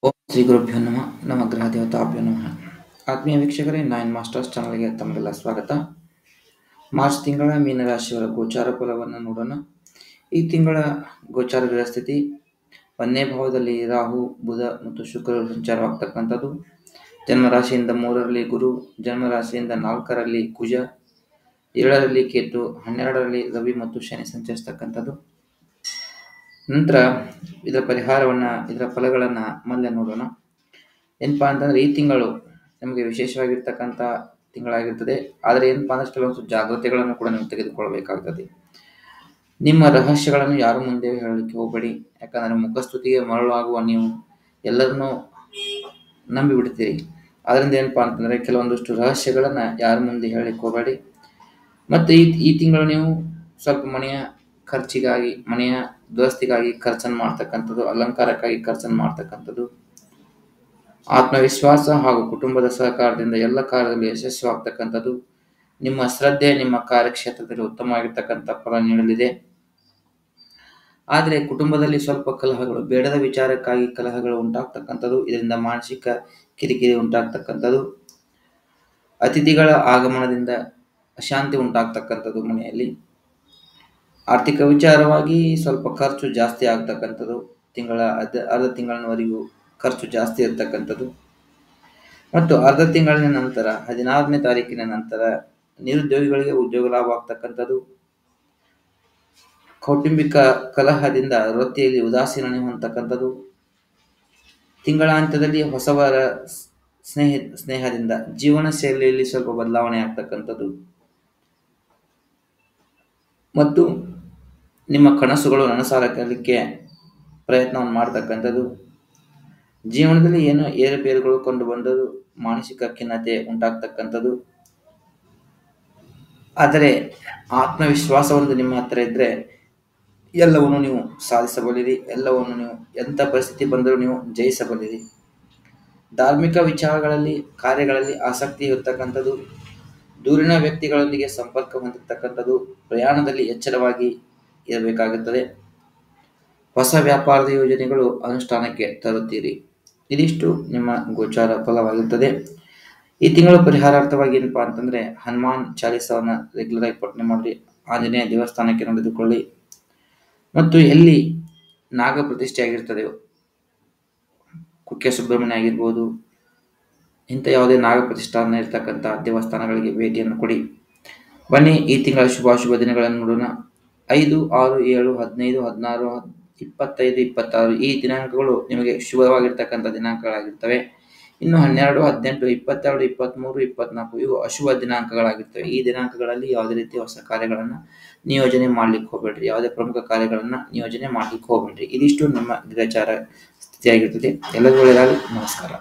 ಓಂ ಶ್ರೀ ಗುರುಭ್ಯೋ ನಮಃ. ನಮ್ಮ ಗ್ರಹ ದೇವತಾಭ್ಯೋ ನಮಃ. ಆತ್ಮೀಯ ವೀಕ್ಷಕರೇ, ನೈನ್ ಮಾಸ್ಟರ್ಸ್ ಚಾನಲ್ಗೆ ತಮಗೆಲ್ಲ ಸ್ವಾಗತ. ಮಾರ್ಚ್ ತಿಂಗಳ ಮೀನರಾಶಿಯವರ ಗೋಚಾರ ಫಲವನ್ನು ನೋಡೋಣ. ಈ ತಿಂಗಳ ಗೋಚಾರ ಗ್ರಹಸ್ಥಿತಿ 1ನೇ ಭಾವದಲ್ಲಿ ರಾಹು, ಬುಧ ಮತ್ತು ಶುಕ್ರರು ಸಂಚಾರವಾಗ್ತಕ್ಕಂಥದ್ದು. ಜನ್ಮರಾಶಿಯಿಂದ 3ರಲ್ಲಿ ಗುರು, ಜನ್ಮರಾಶಿಯಿಂದ 4ರಲ್ಲಿ ಕುಜ, 7ರಲ್ಲಿ ಕೇತು, 12ರಲ್ಲಿ ರವಿ ಮತ್ತು ಶನಿ ಸಂಚರಿಸ್ತಕ್ಕಂಥದ್ದು. ನಂತರ ಇದರ ಪರಿಹಾರವನ್ನು, ಇದರ ಫಲಗಳನ್ನು ಮೊದಲೇ ನೋಡೋಣ. ಏನಪ್ಪಾ ಅಂತಂದ್ರೆ, ಈ ತಿಂಗಳು ನಮಗೆ ವಿಶೇಷವಾಗಿರ್ತಕ್ಕಂಥ ತಿಂಗಳಾಗಿರ್ತದೆ. ಆದರೆ ಏನಪ್ಪಾ ಅಂದ್ರೆ ಕೆಲವೊಂದು ಜಾಗ್ರತೆಗಳನ್ನು ಕೂಡ ನೀವು ತೆಗೆದುಕೊಳ್ಬೇಕಾಗ್ತದೆ. ನಿಮ್ಮ ರಹಸ್ಯಗಳನ್ನು ಯಾರು ಮುಂದೆ ಹೇಳಲಿಕ್ಕೆ ಹೋಗಬೇಡಿ. ಯಾಕಂದ್ರೆ ಮುಖಸ್ತುತಿಗೆ ಮರಳಾಗುವ ನೀವು ಎಲ್ಲರನ್ನೂ ನಂಬಿ ಬಿಡ್ತೀರಿ. ಅದರಿಂದ ಏನಪ್ಪಾ ಅಂತಂದ್ರೆ ಕೆಲವೊಂದಷ್ಟು ರಹಸ್ಯಗಳನ್ನ ಯಾರ ಮುಂದೆ ಹೇಳಲಿಕ್ಕೆ ಹೋಗಬೇಡಿ. ಮತ್ತು ಈ ತಿಂಗಳು ನೀವು ಸ್ವಲ್ಪ ಮನೆಯ ಖರ್ಚಿಗಾಗಿ, ಮನೆಯ ದುರಸ್ತಿಗಾಗಿ ಖರ್ಚನ್ನು ಮಾಡ್ತಕ್ಕಂಥದ್ದು, ಅಲಂಕಾರಕ್ಕಾಗಿ ಖರ್ಚನ್ನು ಮಾಡ್ತಕ್ಕಂಥದ್ದು. ಆತ್ಮವಿಶ್ವಾಸ ಹಾಗೂ ಕುಟುಂಬದ ಸಹಕಾರದಿಂದ ಎಲ್ಲ ಕಾರ್ಯದಲ್ಲಿ ಯಶಸ್ವಿಯಾಗ್ತಕ್ಕಂಥದ್ದು. ನಿಮ್ಮ ಶ್ರದ್ಧೆ ನಿಮ್ಮ ಕಾರ್ಯಕ್ಷೇತ್ರದಲ್ಲಿ ಉತ್ತಮವಾಗಿರ್ತಕ್ಕಂಥ ಫಲ ನೀಡಲಿದೆ. ಆದರೆ ಕುಟುಂಬದಲ್ಲಿ ಸ್ವಲ್ಪ ಕಲಹಗಳು, ಬೇಡದ ವಿಚಾರಕ್ಕಾಗಿ ಕಲಹಗಳು ಉಂಟಾಗ್ತಕ್ಕಂಥದ್ದು. ಇದರಿಂದ ಮಾನಸಿಕ ಕಿರಿಕಿರಿ ಉಂಟಾಗ್ತಕ್ಕಂಥದ್ದು. ಅತಿಥಿಗಳ ಆಗಮನದಿಂದ ಅಶಾಂತಿ ಉಂಟಾಗ್ತಕ್ಕಂಥದ್ದು ಮನೆಯಲ್ಲಿ. ಆರ್ಥಿಕ ವಿಚಾರವಾಗಿ ಸ್ವಲ್ಪ ಖರ್ಚು ಜಾಸ್ತಿ ಆಗ್ತಕ್ಕಂಥದ್ದು. ಅರ್ಧ ತಿಂಗಳಿನವರೆಗೂ ಖರ್ಚು ಜಾಸ್ತಿ ಇರ್ತಕ್ಕಂಥದ್ದು. ಮತ್ತು ಅರ್ಧ ತಿಂಗಳಿನ ನಂತರ 16ನೇ ತಾರೀಕಿನ ನಂತರ ನಿರುದ್ಯೋಗಿಗಳಿಗೆ ಉದ್ಯೋಗ ಲಾಭ ಆಗ್ತಕ್ಕಂಥದ್ದು. ಕೌಟುಂಬಿಕ ಕಲಹದಿಂದ ವೃತ್ತಿಯಲ್ಲಿ ಉದಾಸೀನತೆ ಹೊಂದತಕ್ಕಂಥದ್ದು. ತಿಂಗಳಾಂತ್ಯದಲ್ಲಿ ಹೊಸವರ ಸ್ನೇಹದಿಂದ ಜೀವನ ಶೈಲಿಯಲ್ಲಿ ಸ್ವಲ್ಪ ಬದಲಾವಣೆ ಆಗ್ತಕ್ಕಂಥದ್ದು. ಮತ್ತು ನಿಮ್ಮ ಕನಸುಗಳು ನನಸಾಗಲಿಕ್ಕೆ ಪ್ರಯತ್ನವನ್ನು ಮಾಡ್ತಕ್ಕಂಥದ್ದು. ಜೀವನದಲ್ಲಿ ಏನೋ ಏರುಪೇರುಗಳು ಕಂಡು ಬಂದರೂ ಮಾನಸಿಕ ಖಿನ್ನತೆ ಉಂಟಾಗ್ತಕ್ಕಂಥದ್ದು. ಆದರೆ ಆತ್ಮವಿಶ್ವಾಸ ಒಂದು ನಿಮ್ಮ ಹತ್ರ ಇದ್ದರೆ ಎಲ್ಲವನ್ನು ನೀವು ಸಾಧಿಸಬಲ್ಲಿರಿ. ಎಲ್ಲವನ್ನು ನೀವು ಎಂಥ ಪರಿಸ್ಥಿತಿ ಬಂದರೂ ನೀವು ಜಯಿಸಬಲ್ಲಿರಿ. ಧಾರ್ಮಿಕ ವಿಚಾರಗಳಲ್ಲಿ, ಕಾರ್ಯಗಳಲ್ಲಿ ಆಸಕ್ತಿ ಇರತಕ್ಕಂಥದ್ದು. ದೂರಿನ ವ್ಯಕ್ತಿಗಳೊಂದಿಗೆ ಸಂಪರ್ಕ ಹೊಂದಿರತಕ್ಕಂಥದ್ದು. ಪ್ರಯಾಣದಲ್ಲಿ ಎಚ್ಚರವಾಗಿ ಇರಬೇಕಾಗುತ್ತದೆ. ಹೊಸ ವ್ಯಾಪಾರದ ಯೋಜನೆಗಳು ಅನುಷ್ಠಾನಕ್ಕೆ ತರುತ್ತೀರಿ. ಇದಿಷ್ಟು ನಿಮ್ಮ ಗೋಚಾರ ಫಲವಾಗಿರುತ್ತದೆ. ಈ ತಿಂಗಳು ಪರಿಹಾರಾರ್ಥವಾಗಿ ಏನಪ್ಪಾ ಅಂತಂದ್ರೆ, ಹನುಮಾನ್ ಚಾಲೀಸವನ್ನು ರೆಗ್ಯುಲರ್ ಆಗಿ ಪಠನೆ ಮಾಡಿ, ಆಂಜನೇಯ ದೇವಸ್ಥಾನಕ್ಕೆ ನಡೆದುಕೊಳ್ಳಿ. ಮತ್ತು ಎಲ್ಲಿ ನಾಗ ಪ್ರತಿಷ್ಠೆ ಆಗಿರ್ತದೆ, ಕುಕ್ಕೆ ಸುಬ್ರಹ್ಮಣ್ಯ ಆಗಿರ್ಬೋದು, ಇಂಥ ಯಾವುದೇ ನಾಗ ಪ್ರತಿಷ್ಠಾನ ಇರ್ತಕ್ಕಂಥ ದೇವಸ್ಥಾನಗಳಿಗೆ ಭೇಟಿಯನ್ನು ಕೊಡಿ. ಬನ್ನಿ ಈ ತಿಂಗಳ ಶುಭಾಶುಭ ದಿನಗಳನ್ನು ನೋಡೋಣ. 5, 6, 7, 15, 16, 25, 26 ಈ ದಿನಾಂಕಗಳು ನಿಮಗೆ ಶುಭವಾಗಿರ್ತಕ್ಕಂಥ ದಿನಾಂಕಗಳಾಗಿರ್ತವೆ. ಇನ್ನು 12, 18, 22, 23, 24 ಇವು ಅಶುಭ ದಿನಾಂಕಗಳಾಗಿರ್ತವೆ. ಈ ದಿನಾಂಕಗಳಲ್ಲಿ ಯಾವುದೇ ರೀತಿಯ ಹೊಸ ಕಾರ್ಯಗಳನ್ನು ನಿಯೋಜನೆ ಮಾಡ್ಲಿಕ್ಕೆ ಹೋಗ್ಬೇಡ್ರಿ. ಯಾವುದೇ ಪ್ರಮುಖ ಕಾರ್ಯಗಳನ್ನು ನಿಯೋಜನೆ ಮಾಡ್ಲಿಕ್ಕೆ ಹೋಗ್ಬೇಡ್ರಿ. ಇದಿಷ್ಟು ನಿಮ್ಮ ಗ್ರಹಚಾರ ಸ್ಥಿತಿಯಾಗಿರ್ತದೆ. ಎಲ್ಲರಿಗೂ ಒಳ್ಳೆಯದಾಗಲಿ. ನಮಸ್ಕಾರ.